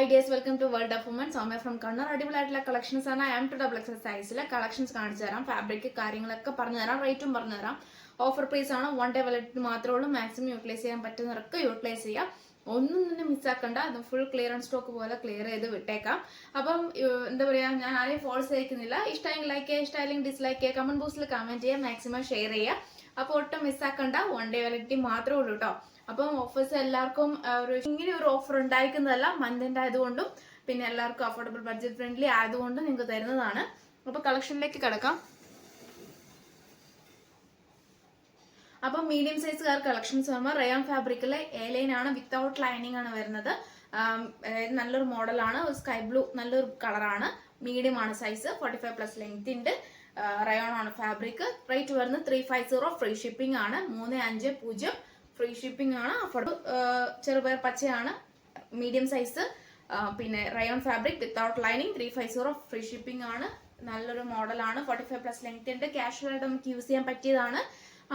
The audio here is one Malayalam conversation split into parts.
dears, welcome to World of Women. Soumya from Kannur. അടിപൊളിയായിട്ടുള്ള കളക്ഷൻസ് ആണ്. M2XX സൈസിലെ കളക്ഷൻസ് കാണിച്ചു തരാം. ഫാബ്രിക് കാര്യങ്ങളൊക്കെ പറഞ്ഞു തരാം, റേറ്റും പറഞ്ഞു തരാം. ഓഫർ പ്രൈസ് ആണ്. 1 day വാലിഡിറ്റി മാത്രമേ ഉള്ളൂ. മാക്സിമം യൂട്ടിലൈസ് ചെയ്യാൻ പറ്റുന്നവർക്ക് യൂട്ടിലൈസ് ചെയ്യാം. ഒന്നും തന്നെ മിസ്സാക്കണ്ട. അത് ഫുൾ ക്ലിയറൻസ് സ്റ്റോക്ക് പോലെ ക്ലിയർ ചെയ്ത് വിട്ടേക്കാം. അപ്പം എന്താ പറയുക, ഞാൻ ആരെയും ഫോഴ്സ് ചെയ്യിക്കുന്നില്ല. ഇഷ്ടമെങ്കിൽ ലൈക്ക് ചെയ്യുക, ഇഷ്ടമായില്ലെങ്കിൽ ഡിസ്ലൈക്ക് ചെയ്യുക, കമന്റ് ബോക്സിൽ കമന്റ് ചെയ്യുക, മാക്സിമം ഷെയർ ചെയ്യുക. അപ്പോൾ ഒട്ടും മിസ്സാക്കണ്ട. 1 day വാലിഡിറ്റി മാത്രമേ ഉള്ളൂ കേട്ടോ. അപ്പം ഓഫേഴ്സ് എല്ലാവർക്കും ഇങ്ങനെ ഒരു ഓഫർ ഉണ്ടായിരിക്കുന്നതല്ല, മന്തിൻ്റെ ആയതുകൊണ്ടും പിന്നെ എല്ലാവർക്കും അഫോർഡബിൾ ബഡ്ജറ്റ് ഫ്രണ്ട്ലി ആയതുകൊണ്ടും നിങ്ങൾക്ക് തരുന്നതാണ്. അപ്പോൾ കളക്ഷനിലേക്ക് കിടക്കാം. അപ്പം മീഡിയം സൈസുകാർ കളക്ഷൻസ് വരുമ്പോൾ റയോൺ ഫാബ്രിക്കിലെ എലൈൻ ആണ്, വിത്തൗട്ട് ലൈനിങ് ആണ് വരുന്നത്. നല്ലൊരു മോഡലാണ്, സ്കൈ ബ്ലൂ നല്ലൊരു കളറാണ്, മീഡിയം ആണ് സൈസ്, 45+ ലെങ്ത് ഉണ്ട്. റയോൺ ആണ് ഫാബ്രിക്. റേറ്റ് വരുന്നത് 350, ഫ്രീ ഷിപ്പിംഗ് ആണ്. 350 ഫ്രീ ഷിപ്പിംഗ് ആണ്. അഫോർഡബിൾ ചെറുപയർ പച്ചയാണ്, മീഡിയം സൈസ്. പിന്നെ rayon fabric without lining 350 free shipping ആണ്. നല്ലൊരു മോഡലാണ്, 45+ ലെങ്ത് ഉണ്ട്. കാഷ്വൽ ആയിട്ട് നമുക്ക് യൂസ് ചെയ്യാൻ പറ്റിയതാണ്.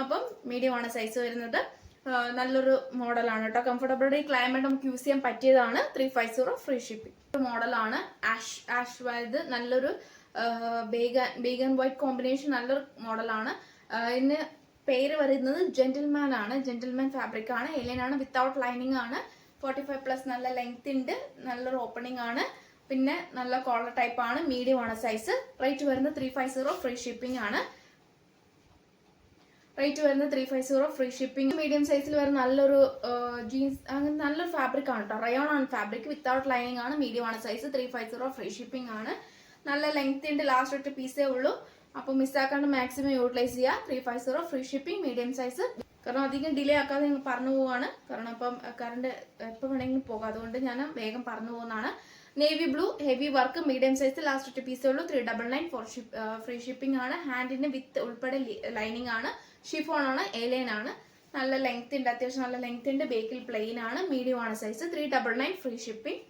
അപ്പം മീഡിയം ആണ് സൈസ് വരുന്നത്. നല്ലൊരു മോഡലാണ് കേട്ടോ. കംഫർട്ടബിൾ ക്ലൈമറ്റ് നമുക്ക് യൂസ് ചെയ്യാൻ പറ്റിയതാണ്. 350 ഫ്രീ ഷിപ്പിംഗ് മോഡലാണ്. ആഷ് വൈത് നല്ലൊരു ബേഗൻ വൈറ്റ് കോമ്പിനേഷൻ, നല്ലൊരു മോഡലാണ്. ഇതിന് പേര് വരുന്നത് ജെന്റിൽമാൻ ആണ്. ജെന്റിൽമാൻ ഫാബ്രിക് ആണ്, എലൈൻ ആണ്, വിത്തൗട്ട് ലൈനിങ് ആണ്. 45+ നല്ല ലെങ്ത് ഉണ്ട്, നല്ലൊരു ഓപ്പണിംഗ് ആണ്. പിന്നെ നല്ല കോളർ ടൈപ്പ് ആണ്, മീഡിയം ആണ് സൈസ്. റേറ്റ് വരുന്നത് 350 ഫ്രീ ഷിപ്പിംഗ് ആണ്. റേറ്റ് വരുന്നത് 350 ഫ്രീ ഷിപ്പിംഗ്. മീഡിയം സൈസിൽ വരുന്ന നല്ലൊരു ജീൻസ്, അങ്ങനെ നല്ലൊരു ഫാബ്രിക് ആണ് കേട്ടോ. റയോൺ ആണ് ഫാബ്രിക്, വിത്തൗട്ട് ലൈനിങ് ആണ്, മീഡിയം ആണ് സൈസ്. 350 ഫ്രീ ഷിപ്പിംഗ് ആണ്. നല്ല ലെങ്ത് ഉണ്ട്, ലാസ്റ്റ് ഒറ്റ പീസേ ഉള്ളൂ. അപ്പോൾ മിസ്സാക്കാണ്ട് മാക്സിമം യൂട്ടിലൈസ് ചെയ്യുക. 350 ഫ്രീ ഷിപ്പിംഗ്, മീഡിയം സൈസ്. കാരണം അധികം ഡിലേ ആക്കാതെ നിങ്ങൾ പറഞ്ഞു പോവാണ്, കാരണം ഇപ്പം കറണ്ട് എപ്പോൾ വേണമെങ്കിലും പോകാം, അതുകൊണ്ട് ഞാൻ വേഗം പറഞ്ഞു പോകുന്നതാണ്. Navy blue heavy work, medium size, last ഒറ്റ പീസേ ഉള്ളൂ. 399 ഫ്രീ ഷിപ്പിംഗ് ആണ്. ഹാൻഡിന് വിത്ത് ഉൾപ്പെടെ ലൈനിങ് ആണ്. ഷിഫോൺ ആണ്, എലൈൻ ആണ്. നല്ല ലെങ്ത് ഉണ്ട്, അത്യാവശ്യം നല്ല ലെങ്ത് ഉണ്ട്. ബേക്കിൽ പ്ലെയിൻ ആണ്, മീഡിയം ആണ് size. 399 free shipping.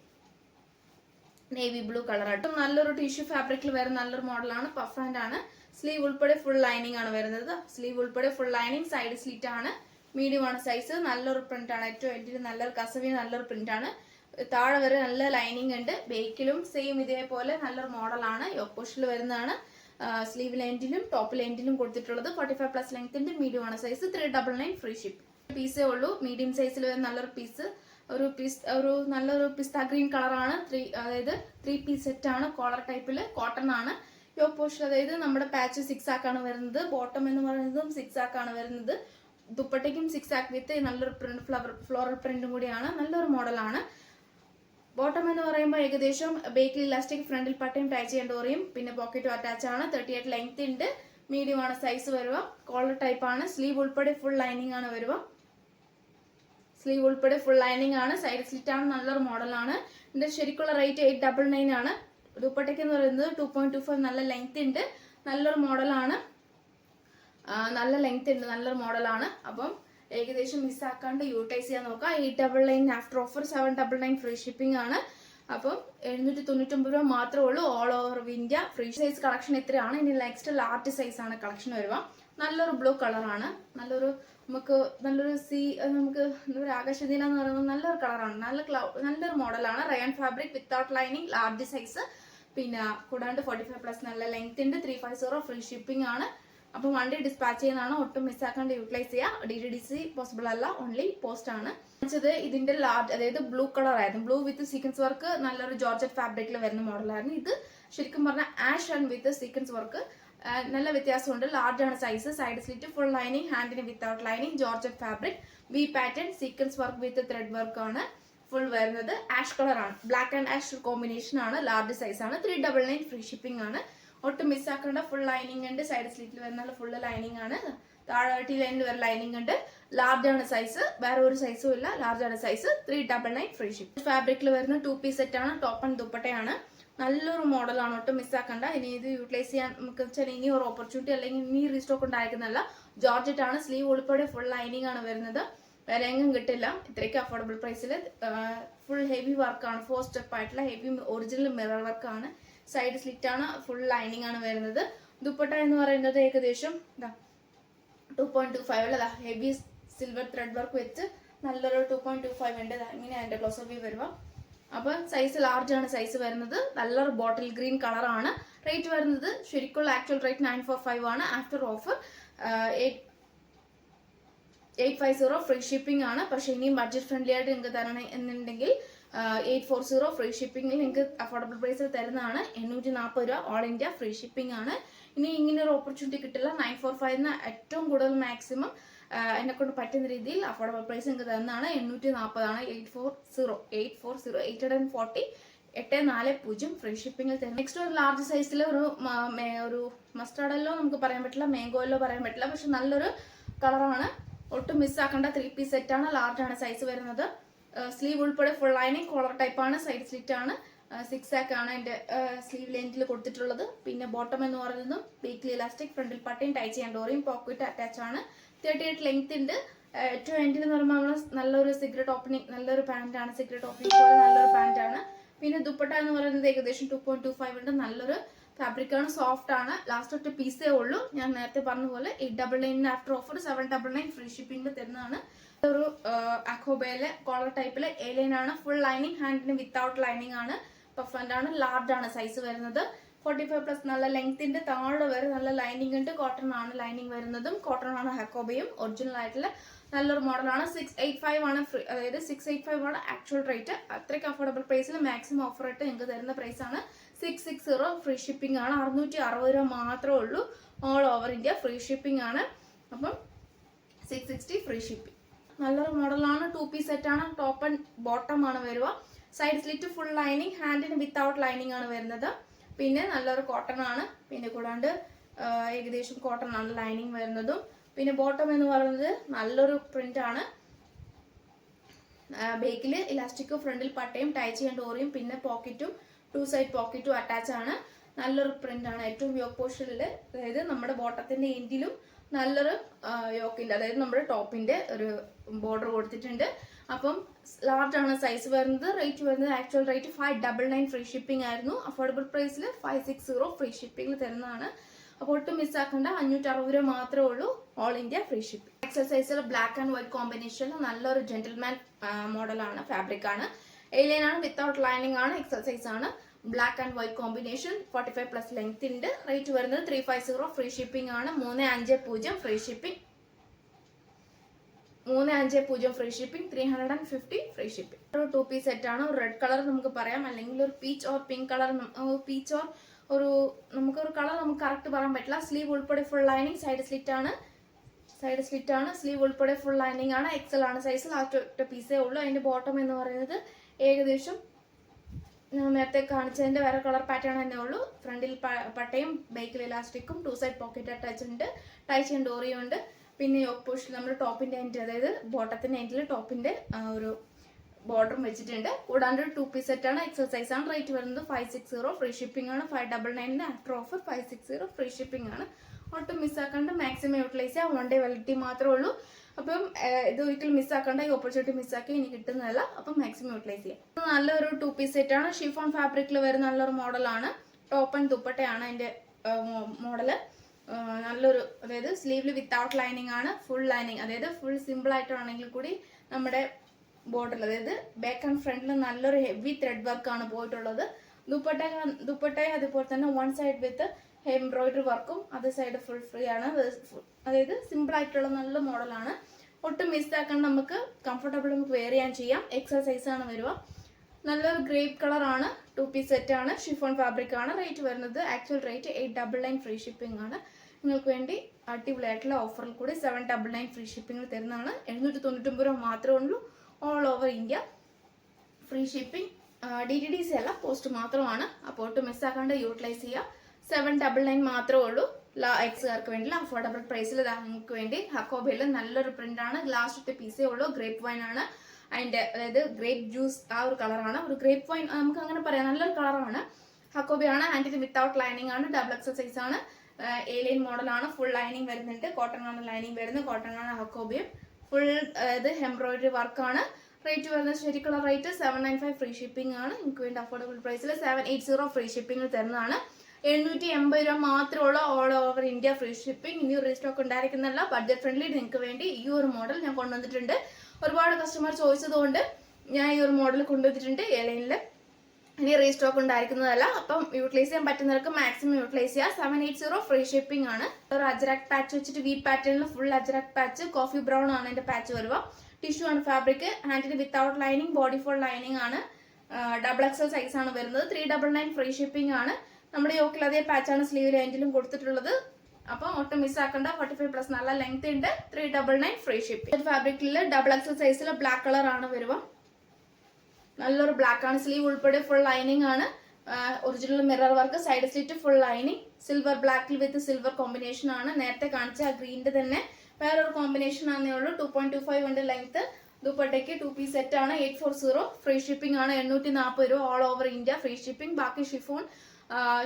Navy blue colour ആയിട്ടും നല്ലൊരു ടിഷ്യൂ ഫാബ്രിക്കിൽ വരുന്ന നല്ലൊരു മോഡലാണ്. പഫ് ഹാൻഡ് ആണ്. സ്ലീവ് ഉൾപ്പെടെ ഫുൾ ലൈനിങ് ആണ് വരുന്നത്. സ്ലീവ് ഉൾപ്പെടെ ഫുൾ ലൈനിങ്, സൈഡ് സ്ലിറ്റ് ആണ്, മീഡിയം ആണ് സൈസ്. നല്ലൊരു പ്രിന്റ് ആണ്, ഏറ്റവും എൻഡിൽ നല്ലൊരു കസവി നല്ലൊരു പ്രിന്റ് ആണ്. താഴെ വരെ നല്ല ലൈനിങ് ഉണ്ട്. ബേക്കിലും സെയിം ഇതേപോലെ നല്ലൊരു മോഡലാണ്. യോപ്പോഷിൽ വരുന്നതാണ്. സ്ലീവ് ലെൻഡിലും ടോപ്പ് ലെൻഡിലും കൊടുത്തിട്ടുള്ളത്. 45+ ലെങ്ത് ഉണ്ട്, മീഡിയം ആണ് സൈസ്. 399 free ship. പീസേ ഉള്ളൂ. മീഡിയം സൈസിൽ വരുന്ന നല്ലൊരു പീസ്, ഒരു നല്ലൊരു പിസ്ത ഗ്രീൻ കളറാണ്. അതായത് 3 പീസ് സെറ്റ് ആണ്. കോളർ ടൈപ്പിൽ കോട്ടൺ ആണ്. യോക്ക് പോർഷൻ, അതായത് നമ്മുടെ പാച്ച് 6 ആക്കാണ് വരുന്നത്. ബോട്ടം എന്ന് പറയുന്നതും 6 ആക്കാണ് വരുന്നത്. ദുപ്പട്ടയ്ക്കും 6 ആക്ക് വിത്ത് നല്ലൊരു പ്രിന്റ്, ഫ്ലോറൽ പ്രിന്റും കൂടിയാണ്. നല്ലൊരു മോഡലാണ്. ബോട്ടം എന്ന് പറയുമ്പോൾ ഏകദേശം ബേക്കിൽ ഇലാസ്റ്റിക്, ഫ്രണ്ടിൽ പട്ടയും ടൈ ചെയ്യേണ്ടി പറയും. പിന്നെ പോക്കറ്റും അറ്റാച്ച് ആണ്. 38 ലെങ്ത് ഉണ്ട്, മീഡിയം ആണ് സൈസ് വരുക. കോളർ ടൈപ്പ് ആണ്. സ്ലീവ് ഉൾപ്പെടെ ഫുൾ ലൈനിങ് ആണ് വരുക. സ്ലീവ് ഉൾപ്പെടെ ഫുൾ ലൈനിങ് ആണ്. സൈഡ് സ്ലിറ്റ് ആണ്. നല്ലൊരു മോഡലാണ്. ഇതിന്റെ ശരിക്കുള്ള റേറ്റ് 899 ആണ്. ദുപ്പട്ടയ്ക്ക് എന്ന് പറയുന്നത് 2.25 നല്ല ലെങ്ത് ഉണ്ട്, നല്ലൊരു മോഡലാണ്. നല്ല ലെങ്ത് ഉണ്ട്, നല്ലൊരു മോഡലാണ്. അപ്പം ഏകദേശം മിസ്സാക്കാണ്ട് യൂട്ടിലൈസ് ചെയ്യാൻ നോക്കുക. 899 ആഫ്റ്റർ ഓഫർ. 799 ഫ്രീ ഷിപ്പിംഗ് ആണ്. അപ്പം 799 രൂപ മാത്രമേ ഉള്ളൂ. All over India. Free size collection ഇത്രയാണ്. ഇനി നെക്സ്റ്റ് ലാർജ് സൈസ് ആണ് കളക്ഷൻ വരുക. നല്ലൊരു ബ്ലൂ കളറാണ്. നല്ലൊരു നമുക്ക് ഒരു ആകാശനീല എന്ന് പറയുമ്പോൾ നല്ലൊരു കളറാണ്. നല്ലൊരു മോഡലാണ്. Rayon fabric without lining, large size. പിന്നെ കൂടാണ്ട് 45+ നല്ല ലെങ്ത് ഉണ്ട്. 350 ഫ്രീ ഷിപ്പിംഗ് ആണ്. അപ്പം വണ്ടി ഡിസ്പാച്ച് ചെയ്യുന്നതാണ്. ഒട്ടും മിസ്സാക്കാണ്ട് യൂട്ടിലൈസ് ചെയ്യുക. DTDC പോസിബിൾ അല്ല, ഓൺലി പോസ്റ്റ് ആണ്. ഇതിന്റെ ലാർജ്, അതായത് ബ്ലൂ കളർ ആയിരുന്നു. ബ്ലൂ വിത്ത് സീക്വൻസ് വർക്ക്, നല്ലൊരു ജോർജറ്റ് ഫാബ്രിക്കിൽ വരുന്ന മോഡലായിരുന്നു. ഇത് ശരിക്കും പറഞ്ഞാൽ ash and with sequence work. നല്ല വ്യത്യാസമുണ്ട്. ലാർജ് ആണ് size. Side slit, full lining, ഹാൻഡിന് without lining, georgette fabric, V pattern, sequence work with thread work ആണ് ഫുൾ വരുന്നത്. ആഷ് കളർ ആണ്, ബ്ലാക്ക് ആൻഡ് ആഷ് കോമ്പിനേഷൻ ആണ്. ലാർജ് സൈസ് ആണ്. 399 ഫ്രീ ഷിപ്പിംഗ് ആണ്. ഒട്ടും മിസ്സാക്കേണ്ട. ഫുൾ ലൈനിങ് ഉണ്ട്. സൈഡ് സ്ലിറ്റിൽ വരുന്ന ഫുൾ ലൈനിങ് ആണ്. താഴെ ടീ ലൈനിൽ വരെ ലൈനിങ് ഉണ്ട്. ലാർജ് ആണ് സൈസ്. വേറെ ഒരു സൈസും ഇല്ല, ലാർജ് ആണ് സൈസ്. 399 free ship. ഫാബ്രിക്കിൽ വരുന്ന 2 പീസ് സെറ്റ് ആണ്. ടോപ്പ് ആൻഡ് ദുപ്പട്ടയാണ്. നല്ലൊരു മോഡലാണ്. ഒട്ടും മിസ്സാക്കണ്ട. ഇനി ഇത് യൂട്ടിലൈസ് ചെയ്യാൻ നമുക്ക് വെച്ചാൽ ഇനി ഒരു ഓപ്പർച്യൂണിറ്റി, അല്ലെങ്കിൽ ഇനി റീസ്റ്റോക്ക് ഉണ്ടായിരിക്കുന്നല്ല. ജോർജറ്റ് ആണ്. സ്ലീവ് ഉൾപ്പെടെ ഫുൾ ലൈനിങ് ആണ് വരുന്നത്. വേറെ എങ്ങും കിട്ടില്ല ഇത്രയ്ക്ക് അഫോർഡബിൾ പ്രൈസിൽ. ഫുൾ ഹെവി വർക്കാണ്. 4 സ്റ്റെപ്പ് ആയിട്ടുള്ള ഹെവി ഒറിജിനൽ മിറർ വർക്കാണ്. സൈഡ് സ്ലിറ്റ് ആണ്. ഫുൾ ലൈനിങ് ആണ് വരുന്നത്. ദുപ്പട്ട എന്ന് പറയുന്നത് ഏകദേശം 2.25 ഉള്ള ഹെവി സിൽവർ ത്രെഡ് വർക്ക് വെച്ച് നല്ലൊരു 2.25 ഉണ്ട്. ഇങ്ങനെ അതിന്റെ ക്ലോസ് വ്യൂ വരുക. അപ്പോൾ സൈസ് ലാർജ് ആണ് സൈസ് വരുന്നത്. നല്ലൊരു ബോട്ടിൽ ഗ്രീൻ കളറാണ്. റേറ്റ് വരുന്നത് ശരിക്കുള്ള ആക്ച്വൽ റേറ്റ് 945 ആണ്. ആഫ്റ്റർ ഓഫർ 850 ഫ്രീ ഷിപ്പിംഗ് ആണ്. പക്ഷെ ഇനിയും ബഡ്ജറ്റ് ഫ്രണ്ട്ലി ആയിട്ട് നിങ്ങൾക്ക് തരണം എന്നുണ്ടെങ്കിൽ 840 ഫ്രീ ഷിപ്പിംഗിൽ നിങ്ങൾക്ക് അഫോർഡബിൾ പ്രൈസിൽ തരുന്നതാണ്. 840 രൂപ ഓൾ ഇന്ത്യ ഫ്രീ ഷിപ്പിംഗ് ആണ്. ഇനി ഇങ്ങനെ ഒരു ഓപ്പർച്യൂണിറ്റി കിട്ടില്ല. 945 ഏറ്റവും കൂടുതൽ മാക്സിമം എന്നെ കൊണ്ട് പറ്റുന്ന രീതിയിൽ അഫോർഡബിൾ പ്രൈസ് നിങ്ങൾക്ക് തരുന്നതാണ്. 840 ആണ്. 840 840 ഫ്രീ ഷിപ്പിംഗിൽ തരും. നെക്സ്റ്റ് ഒരു ലാർജ് സൈസിൽ ഒരു മസ്റ്റാർഡ് യെല്ലോ നമുക്ക് പറയാൻ പറ്റില്ല, മാംഗോ യെല്ലോ പറയാൻ പറ്റില്ല, പക്ഷെ നല്ലൊരു കളറാണ്. ഒട്ടും മിസ്സാക്കേണ്ട 3 പീസ് സെറ്റ് ആണ്. ലാർജ് ആണ് സൈസ് വരുന്നത്. സ്ലീവ് ഉൾപ്പെടെ ഫുൾ ലൈനിങ് കോളർ ടൈപ്പ് ആണ്. സൈഡ് സ്ലിറ്റ് ആണ്. 6 ആക്ക് ആണ് എൻ്റെ സ്ലീവ് ലെങ്തിൽ കൊടുത്തിട്ടുള്ളത്. പിന്നെ ബോട്ടം എന്ന് പറയുന്നതും ബേക്കിൽ ഇലാസ്റ്റിക്, ഫ്രണ്ടിൽ പട്ടയും ടൈ ചെയ്യാൻ ഡോറിയും പോക്കറ്റ് അറ്റാച്ച് ആണ്. 38 ലെങ്ത് ഉണ്ട്. ഏറ്റവും എൻഡിൽ എന്ന് പറയുമ്പോൾ നമ്മൾ നല്ലൊരു സിഗരറ്റ് ഓപ്പണിംഗ്, നല്ലൊരു പാന്റ് ആണ്. സിഗരറ്റ് ഓപ്പണിംഗ് പോലെ നല്ലൊരു പാന്റ് ആണ്. പിന്നെ ദുപ്പട്ട എന്ന് പറയുന്നത് ഏകദേശം 2.25 ഉണ്ട്. നല്ലൊരു ഫാബ്രിക് ആണ്, സോഫ്റ്റ് ആണ്. ലാസ്റ്റ് ഒറ്റ പീസേ ഉള്ളൂ. ഞാൻ നേരത്തെ പറഞ്ഞ പോലെ 899 ആഫ്റ്റർ ഓഫർ 799 ഫ്രീ ഷിപ്പിംഗ് തരുന്നതാണ്. ഒരു അക്കോബയിലെ കോളർ ടൈപ്പിലെ എ ലൈൻ ആണ്. ഫുൾ ലൈനിങ്, ഹാൻഡിന് വിത്തൗട്ട് ലൈനിങ് ആണ്. പഫന്റ് ആണ്. ലാർജ് ആണ് സൈസ് വരുന്നത്. 45+ നല്ല ലെങ്ത്തിന്റെ താഴെ വരെ നല്ല ലൈനിങ് ഉണ്ട്. കോട്ടൺ ആണ് ലൈനിങ് വരുന്നതും. കോട്ടൺ ആണ് ഹക്കോബയും. ഒറിജിനൽ ആയിട്ടുള്ള നല്ലൊരു മോഡലാണ്. 685 ആണ് ഫ്രീ, അതായത് 685 ആണ് ആക്ച്വൽ റേറ്റ്. അത്രയ്ക്ക് അഫോർഡബിൾ പ്രൈസിൽ മാക്സിമം ഓഫർ ആയിട്ട് നിങ്ങൾക്ക് തരുന്ന പ്രൈസ് ആണ്. 660 ഫ്രീ ഷിപ്പിംഗ് ആണ്. 660 രൂപ മാത്രമേ ഉള്ളൂ. All over India free shipping ആണ്. അപ്പം 660 ഫ്രീ ഷിപ്പിംഗ്. നല്ലൊരു മോഡലാണ്. 2 പീസ് സെറ്റ് ആണ്. ടോപ്പ് ആൻഡ് ബോട്ടം ആണ് വരിക. സൈഡ് സ്ലിറ്റ് ഫുൾ ലൈനിങ്, ഹാൻഡിന് വിത്തൗട്ട് ലൈനിങ് ആണ് വരുന്നത്. പിന്നെ നല്ലൊരു കോട്ടൺ ആണ്. പിന്നെ കൂടാണ്ട് ഏകദേശം കോട്ടൺ ആണ് ലൈനിങ് വരുന്നതും. പിന്നെ ബോട്ടം എന്ന് പറയുന്നത് നല്ലൊരു പ്രിന്റ് ആണ്. ബേക്കിൽ ഇലാസ്റ്റിക്കും ഫ്രണ്ടിൽ പട്ടയും ടൈ ചെയ്യാൻ ഡോറിയും പിന്നെ പോക്കറ്റും 2 സൈഡ് പോക്കറ്റും അറ്റാച്ച് ആണ്. നല്ലൊരു പ്രിന്റ് ആണ്. ഏറ്റവും യോക്ക് പോർഷനിൽ, അതായത് നമ്മുടെ ബോട്ടത്തിന്റെ എൻഡിലും നല്ലൊരു യോക്കിന്റെ, അതായത് നമ്മുടെ ടോപ്പിന്റെ ഒരു ബോർഡർ കൊടുത്തിട്ടുണ്ട്. അപ്പം ലാർജ് ആണ് സൈസ് വരുന്നത്. റേറ്റ് വരുന്നത് ആക്ച്വൽ റേറ്റ് 599 ഫ്രീ ഷിപ്പിംഗ് ആയിരുന്നു. അഫോർഡബിൾ പ്രൈസിൽ 560 ഫ്രീ ഷിപ്പിംഗിൽ തരുന്നതാണ്. അപ്പോൾ ഒട്ടും മിസ്സാക്കേണ്ട. 560 രൂപ മാത്രമേ ഉള്ളൂ. All India free shipping. XL സൈസിൽ ബ്ലാക്ക് ആൻഡ് വൈറ്റ് കോമ്പിനേഷനിൽ നല്ലൊരു ജെന്റിൽമാൻ മോഡലാണ്. ഫാബ്രിക് ആണ്. എ ലൈൻ ആണ്. വിത്തൗട്ട് ലൈനിങ് ആണ്. എക്സൽ സൈസ് ആണ്. Black and white combination. 45+ length ഉണ്ട്. റേറ്റ് വരുന്നത് 350 ഫ്രീ ഷിപ്പിംഗ് ആണ്. 350 free shipping. 350 free shipping. 350 free shipping. ഒരു 2 പീസ് സെറ്റ് ആണ്. ഒരു റെഡ് കളർ നമുക്ക് പറയാം, അല്ലെങ്കിൽ ഒരു peach or pink colour. Peach or നമുക്കൊരു കളർ നമുക്ക് കറക്റ്റ് പറയാൻ പറ്റില്ല. സ്ലീവ് ഉൾപ്പെടെ ഫുൾ ലൈനിങ്, സൈഡ് സ്ലിറ്റ് ആണ്. സ്ലീവ് ഉൾപ്പെടെ ഫുൾ ലൈനിങ് ആണ്. എക്സൽ ആണ് സൈസ്. ലാസ്റ്റ് ഒറ്റ പീസേ ഉള്ളൂ. അതിന്റെ ബോട്ടം എന്ന് പറയുന്നത് ഏകദേശം നേരത്തെ കാണിച്ചതിന്റെ വേറെ കളർ പാറ്റേൺ തന്നെ ഉള്ളൂ. ഫ്രണ്ടിൽ പട്ടയും ബേക്കിൽ ഇലാസ്റ്റിക്കും 2 സൈഡ് പോക്കറ്റ് അറ്റാച്ച് ഉണ്ട്. ടൈ ചെയ്യാൻ ഡോറിയും ഉണ്ട്. പിന്നെ യോക്ക് പോർഷൻ നമ്മുടെ ടോപ്പിന്റെ എൻഡ്, അതായത് ബോട്ടത്തിന്റെ എൻഡിൽ ടോപ്പിന്റെ ഒരു ബോർഡറും വെച്ചിട്ടുണ്ട്. കൂടാണ്ട് 2 പീസ് സെറ്റ് ആണ്. എക്സൽ സൈസ് ആണ്. റേറ്റ് വരുന്നത് 560 ഫ്രീ ഷിപ്പിംഗ് ആണ്. 599 ആഫ്റ്റർ ഓഫർ 560 ഫ്രീ ഷിപ്പിംഗ് ആണ്. ഒട്ടും മിസ്സാക്കാണ്ട് മാക്സിമം യൂട്ടിലൈസ് ചെയ്യാം. 1 ഡേ വാലിഡിറ്റി മാത്രമേ ഉള്ളൂ. അപ്പം ഇത് ഒരിക്കലും മിസ്സാക്കേണ്ട. ഈ ഓപ്പർച്യൂണിറ്റി മിസ്സാക്കി ഇനി കിട്ടുന്നതല്ല. അപ്പം മാക്സിമം യൂട്ടിലൈസ് ചെയ്യാം. നല്ലൊരു 2 പീസ് സെറ്റ് ആണ്. ഷിഫോൺ ഫാബ്രിക്കിൽ വരുന്ന നല്ലൊരു മോഡലാണ്. ടോപ്പ് ആൻഡ് ദുപ്പട്ടയാണ് അതിന്റെ മോഡല്. നല്ലൊരു, അതായത് സ്ലീവിൽ വിത്തൗട്ട് ലൈനിങ് ആണ്. ഫുൾ ലൈനിങ്, അതായത് ഫുൾ സിമ്പിൾ ആയിട്ടാണെങ്കിൽ കൂടി നമ്മുടെ ബോർഡറിൽ, അതായത് ബാക്ക് ആൻഡ് ഫ്രണ്ടിൽ നല്ലൊരു ഹെവി ത്രെഡ് വർക്ക് ആണ് പോയിട്ടുള്ളത്. ദുപ്പട്ട അതുപോലെ തന്നെ 1 സൈഡ് വിത്ത് എംബ്രോയിഡറി വർക്കും, അതേ സൈഡ് ഫുൾ ഫ്രീ ആണ്. അതായത് സിമ്പിൾ ആയിട്ടുള്ള നല്ല മോഡലാണ്. ഒട്ടും മിസ്സാക്കാൻ നമുക്ക് കംഫർട്ടബിൾ നമുക്ക് വെയർ ചെയ്യാം. എക്സൽ സൈസ് ആണ് വരിക. നല്ലൊരു ഗ്രേപ്പ് കളർ ആണ്. 2 പീസ് സെറ്റ് ആണ്. ഷിഫോൺ ഫാബ്രിക് ആണ്. റേറ്റ് വരുന്നത് ആക്ച്വൽ റേറ്റ് 899 ഫ്രീ ഷിപ്പിംഗ് ആണ്. നിങ്ങൾക്ക് വേണ്ടി അടിപൊളിയായിട്ടുള്ള ഓഫറിൽ കൂടി 799 ഫ്രീ ഷിപ്പിംഗ് തരുന്നതാണ്. 799 രൂപ മാത്രമേ ഉള്ളൂ. All over India free shipping. DTDC അല്ല, പോസ്റ്റ് മാത്രമാണ്. അപ്പോൾ ഒട്ടും മിസ്സാക്കാണ്ട് യൂട്ടിലൈസ് ചെയ്യുക. 799 മാത്രമേ ഉള്ളൂ. എക്സുകാർക്ക് വേണ്ടിയുള്ള അഫോർഡബിൾ പ്രൈസിൽ നിങ്ങൾക്ക് വേണ്ടി ഹക്കോബയിൽ നല്ലൊരു പ്രിന്റ് ആണ്. ലാസ്റ്റ് ഒറ്റ പീസേ ഉള്ളൂ. ഗ്രേപ്പ് വൈൻ ആണ് അതിന്റെ, അതായത് ഗ്രേപ്പ് ജ്യൂസ് ആ ഒരു കളറാണ്. ഒരു ഗ്രേപ്പ് വൈൻ നമുക്ക് അങ്ങനെ പറയാം. നല്ലൊരു കളറാണ്. ഹക്കോബയാണ്. ഹാൻഡിന് വിത്തൗട്ട് ലൈനിങ് ആണ്. ഡബിൾ എക്സൽ സൈസ് ആണ്. എ ലൈൻ മോഡലാണ്. ഫുൾ ലൈനിങ് വരുന്നുണ്ട്. കോട്ടൺ ആണ് ലൈനിങ് വരുന്നത്. കോട്ടൺ ആണ് ഹക്കോബയും. ഫുൾ അതായത് എംബ്രോയിഡറി വർക്കാണ്. റേറ്റ് വരുന്നത് ശരിക്കുള്ള റേറ്റ് 795 ഫ്രീ ഷിപ്പിംഗ് ആണ്. നിങ്ങൾക്ക് വേണ്ടി അഫോർഡബിൾ പ്രൈസിൽ 780 ഫ്രീ ഷിപ്പിംഗ് തരുന്നതാണ്. 880 രൂപ മാത്രമേ ഉള്ളൂ. All over India free shipping. ഇനി റീസ്റ്റോക്ക് ഉണ്ടായിരിക്കുന്നല്ല. ബഡ്ജറ്റ് ഫ്രണ്ട്ലി നിങ്ങൾക്ക് വേണ്ടി ഈ ഒരു മോഡൽ ഞാൻ കൊണ്ടുവന്നിട്ടുണ്ട്. ഒരുപാട് കസ്റ്റമർ ചോദിച്ചതുകൊണ്ട് ഞാൻ ഈ ഒരു മോഡൽ കൊണ്ടുവന്നിട്ടുണ്ട് എലൈനിൽ. ഇനി റീസ്റ്റോക്ക് ഉണ്ടായിരിക്കുന്നതല്ല. അപ്പം യൂട്ടിലൈസ് ചെയ്യാൻ പറ്റുന്നവർക്ക് മാക്സിമം യൂട്ടിലൈസ് ചെയ്യുക. 780 ഫ്രീ ഷിപ്പിംഗ് ആണ്. ഒരു അജ്രക് പാച്ച് വെച്ചിട്ട് വി പാറ്റേണിൽ full ajrak patch, coffee brown ആണ് എന്റെ പാച്ച് വരുക. ടിഷ്യൂ ആണ് ഫാബ്രിക്. ഹാൻഡിന് without lining, body full lining ആണ്. ഡബിൾ എക്സൽ സൈസ് ആണ് വരുന്നത്. 399 ഫ്രീ ഷിപ്പിംഗ് ആണ്. നമ്മുടെ യോക്കിൽ അതേ പാച്ചാണ് സ്ലീവ് എൻഡിലും കൊടുത്തിട്ടുള്ളത്. അപ്പം ഒട്ടും മിസ്സാക്കണ്ട. 45+ നല്ല ലെങ്ത് ഉണ്ട്. 399 ഫ്രീ ഷിപ്പിംഗ്. ഫാബ്രിക്കിൽ ഡബിൾ എക്സൽ സൈസിൽ ബ്ലാക്ക് കളർ ആണ് വരുക. നല്ലൊരു ബ്ലാക്ക് ആണ്. സ്ലീവ് ഉൾപ്പെടെ ഫുൾ ലൈനിങ് ആണ്. Original mirror work, side slit full lining, silver ബ്ലാക്കിൽ വിത്ത് സിൽവർ കോമ്പിനേഷൻ ആണ്. നേരത്തെ കാണിച്ച ആ ഗ്രീനിന്റെ തന്നെ വേറൊരു കോമ്പിനേഷൻ ആണെന്നേ ഉള്ളൂ. 2.25 ഉണ്ട് ലെങ്ത്. ദുപ്പട്ടയ്ക്ക് 2 പീസ് സെറ്റ് ആണ്. 840 ഫ്രീ ഷിപ്പിംഗ് ആണ്. 840 രൂപ all over India free shipping. ബാക്കി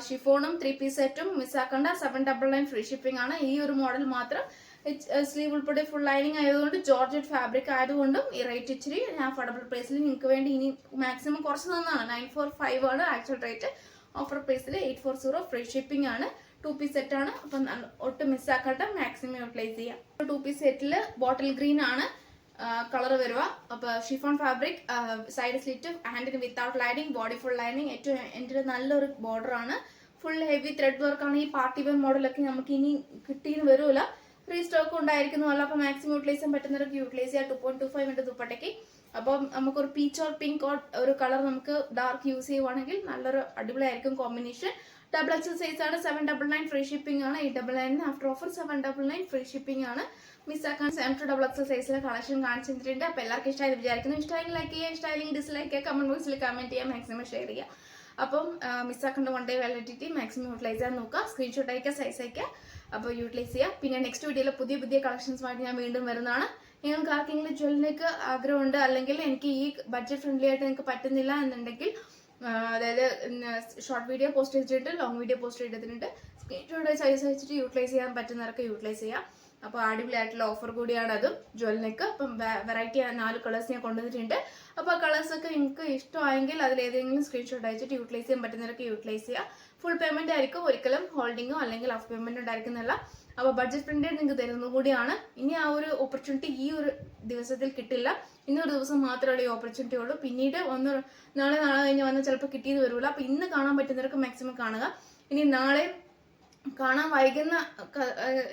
ഷിഫോണും 3 പീസ് സെറ്റും മിസ്സാക്കണ്ട. 799 ഫ്രീ ഷിപ്പിംഗ് ആണ്. ഈ ഒരു മോഡൽ മാത്രം സ്ലീവ് ഉൾപ്പെടെ ഫുൾ ലൈനിങ് ആയതുകൊണ്ട് ജോർജറ്റ് ഫാബ്രിക് ആയതുകൊണ്ടും ഈ റേറ്റ് ഇച്ചിരി അഫോർഡബിൾ പ്രൈസിൽ നിങ്ങൾക്ക് വേണ്ടി ഇനി മാക്സിമം കുറച്ച് തന്നാണ്. 945 ആണ് ആക്ച്വൽ റേറ്റ്. ഓഫർ പ്രൈസിൽ 840 ഫ്രീ ഷിപ്പിംഗ് ആണ്. 2 പീസ് സെറ്റ് ആണ്. അപ്പം ഒട്ടും മിസ്സാക്കട്ടെ, മാക്സിമം യൂട്ടിലൈസ് ചെയ്യാം. 2 പീസ് സെറ്റിൽ ബോട്ടിൽ ഗ്രീൻ ആണ് കളർ വരുക. അപ്പൊ ഷിഫോൺ ഫാബ്രിക്, സൈഡ് സ്ലിറ്റ്, ഹാൻഡിന് without lining, body full lining. ഏറ്റവും എൻ്റെ നല്ലൊരു ബോർഡർ ആണ്. ഫുൾ ഹെവി ത്രെഡ് വർക്ക് ആണ്. ഈ പാർട്ടി വെയർ മോഡലൊക്കെ നമുക്ക് ഇനി കിട്ടിയെന്ന് വരൂല. റീസ്റ്റോക്ക് ഉണ്ടായിരിക്കുന്നതല്ല. അപ്പൊ മാക്സിമം യൂട്ടിലൈസ് ചെയ്യാൻ പറ്റുന്നവർക്ക് യൂട്ടിലൈസ് ചെയ്യാം. 2.25 ഉണ്ട് ദുപ്പട്ടയ്ക്ക്. അപ്പം നമുക്കൊരു പീച്ച് ഓർ പിങ്ക് ഓർ ഒരു കളർ നമുക്ക് ഡാർക്ക് യൂസ് ചെയ്യുവാണെങ്കിൽ നല്ലൊരു അടിപൊളിയായിരിക്കും കോമ്പിനേഷൻ. ഡബിൾ എക്സൽ സൈസ് ആണ്. 799 ഫ്രീ ഷിപ്പിംഗ് ആണ്. 899 ആഫ്റ്റർ ഓഫർ 799 ഫ്രീ ഷിപ്പിംഗ് ആണ്. മിസ്സാക്കാൻ 7 to ഡബിൾ എക്സൽ സൈസിലെ കളക്ഷൻ കാണിച്ചിട്ടുണ്ട്. അപ്പൊ എല്ലാവർക്കും ഇഷ്ടമായി വിചാരിക്കുന്നു. ഇഷ്ടമായി ലൈക്ക് ചെയ്യുക, ഇഷ്ടമായി ഡിസ്ലൈക്ക് ചെയ്യുക, കമന്റ് ബോക്സിൽ കമന്റ് ചെയ്യുക, മാക്സിമം ഷെയർ ചെയ്യുക. അപ്പം മിസ്സാക്കേണ്ട 1 day വാലിഡിറ്റി മാക്സിമം യൂട്ടിലൈസ് ചെയ്യാൻ നോക്കുക. സ്ക്രീൻഷോട്ട് അയക്കുക, സൈസ് അയക്കുക. അപ്പോൾ യൂട്ടിലൈസ് ചെയ്യുക. പിന്നെ നെക്സ്റ്റ് വീഡിയോയിൽ പുതിയ കളക്ഷൻസുമായിട്ട് ഞാൻ വീണ്ടും വരുന്നതാണ്. നിങ്ങൾക്ക് ആർക്കെങ്കിലും ജ്വല്ലറിക്ക് ആഗ്രഹമുണ്ട്, അല്ലെങ്കിൽ എനിക്ക് ഈ ബഡ്ജറ്റ് ഫ്രണ്ട്ലി ആയിട്ട് നിങ്ങൾക്ക് പറ്റുന്നില്ല എന്നുണ്ടെങ്കിൽ, അതായത് ഷോർട്ട് വീഡിയോ പോസ്റ്റ് ചെയ്തിട്ടുണ്ട്, ലോങ് വീഡിയോ പോസ്റ്റ് ചെയ്തിട്ടുണ്ട്. സ്ക്രീൻഷോട്ട് സൈസ് വെച്ചിട്ട് യൂട്ടിലൈസ് ചെയ്യാൻ പറ്റുന്നവർക്ക് യൂട്ടിലൈസ് ചെയ്യാം. അപ്പോൾ അടിപൊളിയായിട്ടുള്ള ഓഫർ കൂടിയാണ് അതും ജ്വല്ലറിക്ക്. അപ്പം വെറൈറ്റി 4 കളേഴ്സ് ഞാൻ കൊണ്ടുവന്നിട്ടുണ്ട്. അപ്പോൾ ആ കളേഴ്സൊക്കെ നിങ്ങൾക്ക് ഇഷ്ടമായെങ്കിൽ അതിലേതെങ്കിലും സ്ക്രീൻഷോട്ട് അയച്ചിട്ട് യൂട്ടിലൈസ് ചെയ്യാൻ പറ്റുന്നവർക്ക് യൂട്ടിലൈസ് ചെയ്യുക. ഫുൾ പേയ്മെന്റ് ആയിരിക്കും. ഒരിക്കലും ഹോൾഡിങ്ങോ അല്ലെങ്കിൽ ഹാഫ് പേയ്മെന്റ് ഉണ്ടായിരിക്കുന്നതല്ല. അപ്പോൾ ബഡ്ജറ്റ് ഫ്രണ്ട്ലി നിങ്ങൾക്ക് തരുന്നത് കൂടിയാണ്. ഇനി ആ ഒരു ഓപ്പർച്യൂണിറ്റി ഈ ഒരു ദിവസത്തിൽ കിട്ടില്ല. ഇന്നൊരു ദിവസം മാത്രമേ ഈ ഓപ്പർച്യൂണിറ്റി ഉള്ളൂ. പിന്നീട് നാളെ കഴിഞ്ഞ് വന്നാൽ ചിലപ്പോൾ കിട്ടിയത് വരില്ല. അപ്പോൾ ഇന്ന് കാണാൻ പറ്റുന്നവർക്ക് മാക്സിമം കാണുക. ഇനി നാളെ കാണാൻ വൈകുന്ന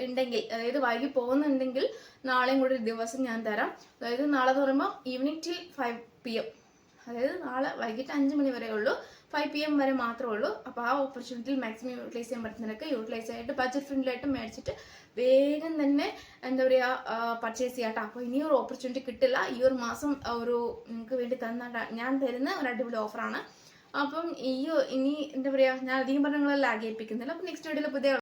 ഉണ്ടെങ്കിൽ, അതായത് വൈകി പോകുന്നുണ്ടെങ്കിൽ നാളെയും കൂടി ഒരു ദിവസം ഞാൻ തരാം. അതായത് നാളെ എന്ന് പറയുമ്പോൾ ഈവനിങ് ടിൽ 5 PM, അതായത് നാളെ വൈകിട്ട് 5 മണി വരെ ഉള്ളൂ. 5 PM വരെ മാത്രമേ ഉള്ളൂ. അപ്പോൾ ആ ഓപ്പർച്യൂണിറ്റിയിൽ മാക്സിമം യൂട്ടിലൈസ് ചെയ്യാൻ പറ്റുന്നവരൊക്കെ യൂട്ടിലൈസ് ആയിട്ട് ബഡ്ജറ്റ് ഫ്രണ്ട്ലി ആയിട്ട് മേടിച്ചിട്ട് വേഗം തന്നെ എന്താ പറയുക പർച്ചേസ് ചെയ്യാട്ടോ. അപ്പോൾ ഇനിയൊരു ഓപ്പർച്യൂണിറ്റി കിട്ടില്ല. ഈ ഒരു മാസം ഒരു നിങ്ങൾക്ക് വേണ്ടി ഞാൻ തരുന്ന ഒരു അടിപൊളി ഓഫറാണ്. അപ്പം ഇനി എന്താ പറയുക, ഞാൻ അധികം പറഞ്ഞങ്ങളെല്ലാം ലാഗ് ഏൽപ്പിക്കുന്നില്ല. അപ്പം നെക്സ്റ്റ് വീഡിയോയിൽ പുതിയ